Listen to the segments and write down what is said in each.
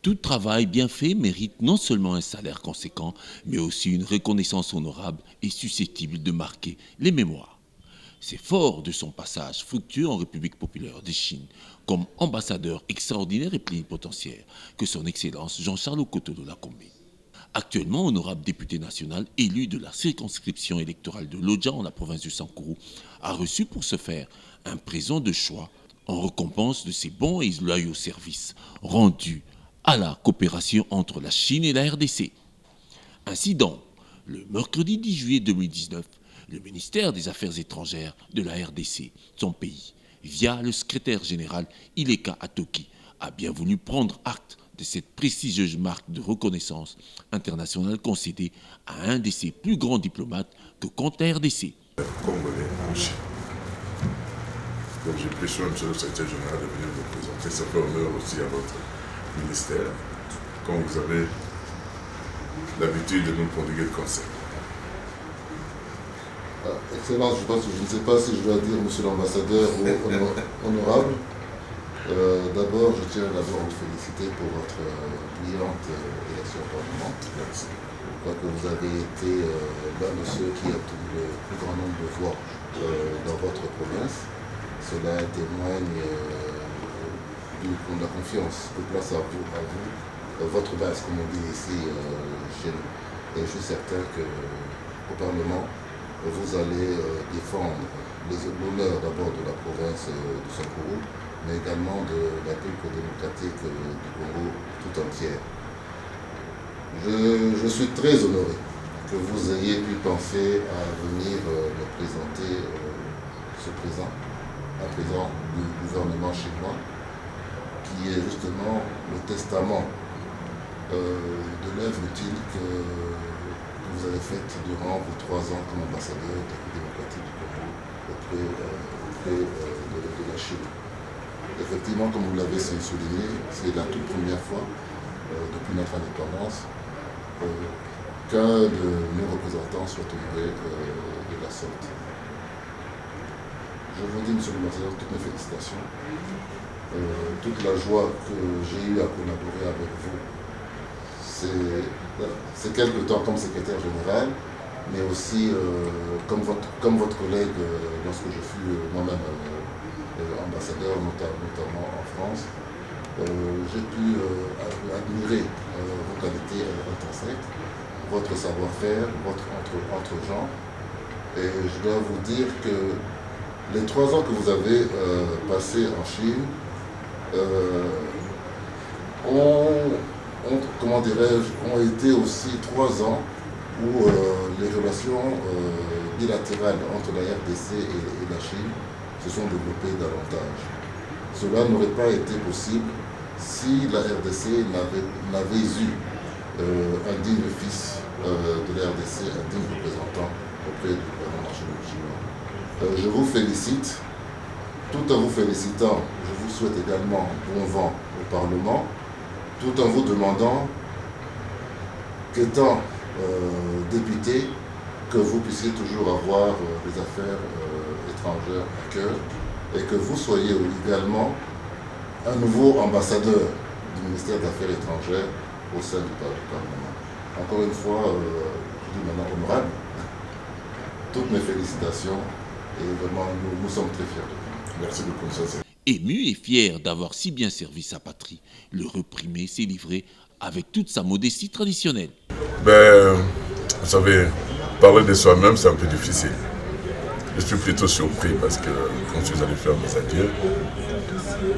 Tout travail bien fait mérite non seulement un salaire conséquent, mais aussi une reconnaissance honorable et susceptible de marquer les mémoires. C'est fort de son passage fructueux en République populaire de Chine, comme ambassadeur extraordinaire et plénipotentiaire, que son Excellence Jean-Charles Okotolo Lacombe. Actuellement honorable député national élu de la circonscription électorale de Lodja en la province du Sankourou, a reçu pour ce faire un présent de choix en récompense de ses bons et loyaux services rendus à la coopération entre la Chine et la RDC. Ainsi donc, le mercredi 10 juillet 2019, le ministère des Affaires étrangères de la RDC, son pays, via le secrétaire général Ileka Atoki, a bien voulu prendre acte de cette prestigieuse marque de reconnaissance internationale concédée à un de ses plus grands diplomates que compte la RDC. Congolais en Chine. Donc j'ai pris soin, monsieur le secrétaire général, de venir vous présenter. Ça fait honneur aussi à votre ministère, quand vous avez l'habitude de nous prodiguer le conseil. Excellence, je ne sais pas si je dois dire monsieur l'ambassadeur ou honorable. D'abord, je tiens d'abord à vous féliciter pour votre brillante élection au Parlement. Merci. Je crois que vous avez été l'un de ceux qui a obtenu le plus grand nombre de voix dans votre province. Cela témoigne de la confiance que place à vous, votre base, comme on dit ici chez nous. Et je suis certain qu'au Parlement, vous allez défendre l'honneur d'abord de la province du Sankourou, mais également de la République démocratique du Congo tout entière. Je suis très honoré que vous ayez pu penser à venir me présenter ce présent, un présent du gouvernement chinois, qui est justement le testament de l'œuvre utile que vous avez faite durant vos 3 ans comme ambassadeur de la République démocratique du Congo auprès de la Chine. Effectivement, comme vous l'avez souligné, c'est la toute première fois depuis notre indépendance qu'un de nos représentants soit honoré de la sorte. Je vous dis, monsieur l'ambassadeur, toutes mes félicitations. Toute la joie que j'ai eue à collaborer avec vous, c'est quelque temps comme secrétaire général, mais aussi comme votre collègue lorsque je fus moi-même ambassadeur, notamment en France. J'ai pu admirer vos qualités intrinsèques, votre savoir-faire, votre entre-gens. Et je dois vous dire que les 3 ans que vous avez passés en Chine ont été aussi 3 ans où les relations bilatérales entre la RDC et la Chine se sont développées davantage. Cela n'aurait pas été possible si la RDC n'avait eu un digne fils de la RDC, un digne représentant auprès du gouvernement chinois. Je vous félicite. Tout en vous félicitant, je vous souhaite également bon vent au Parlement, tout en vous demandant qu'étant député, que vous puissiez toujours avoir les affaires étrangères à cœur et que vous soyez également un nouveau ambassadeur du ministère des Affaires étrangères au sein du Parlement. Encore une fois, je dis maintenant honorable, toutes mes félicitations et vraiment nous sommes très fiers de vous. Merci beaucoup, ça. Ému et fier d'avoir si bien servi sa patrie, le reprimé s'est livré avec toute sa modestie traditionnelle. Vous savez, parler de soi-même, c'est un peu difficile. Je suis plutôt surpris parce que quand je suis allé faire mes adieux,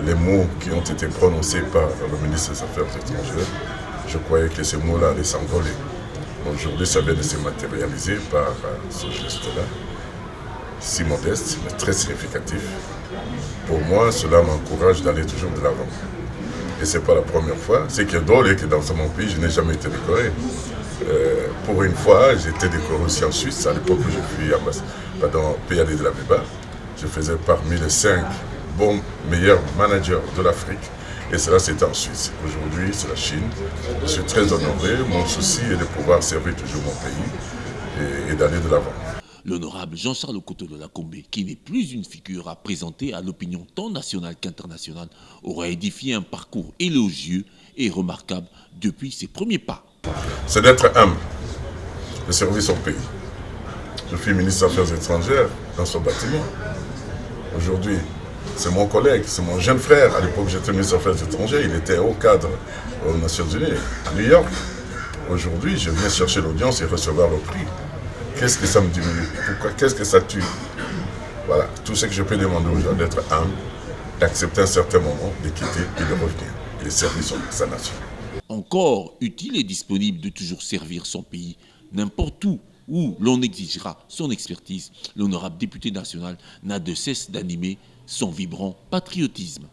les mots qui ont été prononcés par le ministre des Affaires étrangères, je croyais que ces mots-là allaient s'envoler. Aujourd'hui, ça vient de se matérialiser par ce geste-là, si modeste, mais très significatif. Pour moi, cela m'encourage d'aller toujours de l'avant. Et ce n'est pas la première fois. Ce qui est drôle est que dans mon pays, je n'ai jamais été décoré. Pour une fois, j'ai été décoré aussi en Suisse. À l'époque où je suis PAD de la BEBA, je faisais parmi les 5 meilleurs managers de l'Afrique. Et cela, c'était en Suisse. Aujourd'hui, c'est la Chine. Je suis très honoré. Mon souci est de pouvoir servir toujours mon pays et d'aller de l'avant. L'honorable Jean-Charles Okotolo-Lakombe, qui n'est plus une figure à présenter à l'opinion tant nationale qu'internationale, aura édifié un parcours élogieux et remarquable depuis ses premiers pas. C'est d'être humble, de servir son pays. Je suis ministre des Affaires étrangères dans son bâtiment. Aujourd'hui, c'est mon collègue, c'est mon jeune frère. À l'époque, j'étais ministre des Affaires étrangères. Il était haut cadre aux Nations Unies, à New York. Aujourd'hui, je viens chercher l'audience et recevoir le prix. Qu'est-ce que ça me diminue? Pourquoi? Qu'est-ce que ça tue? Voilà, tout ce que je peux demander aux gens, d'être humble, d'accepter un certain moment, de quitter et de revenir, et de servir sa nation. Encore utile et disponible de toujours servir son pays, n'importe où l'on exigera son expertise, l'honorable député national n'a de cesse d'animer son vibrant patriotisme.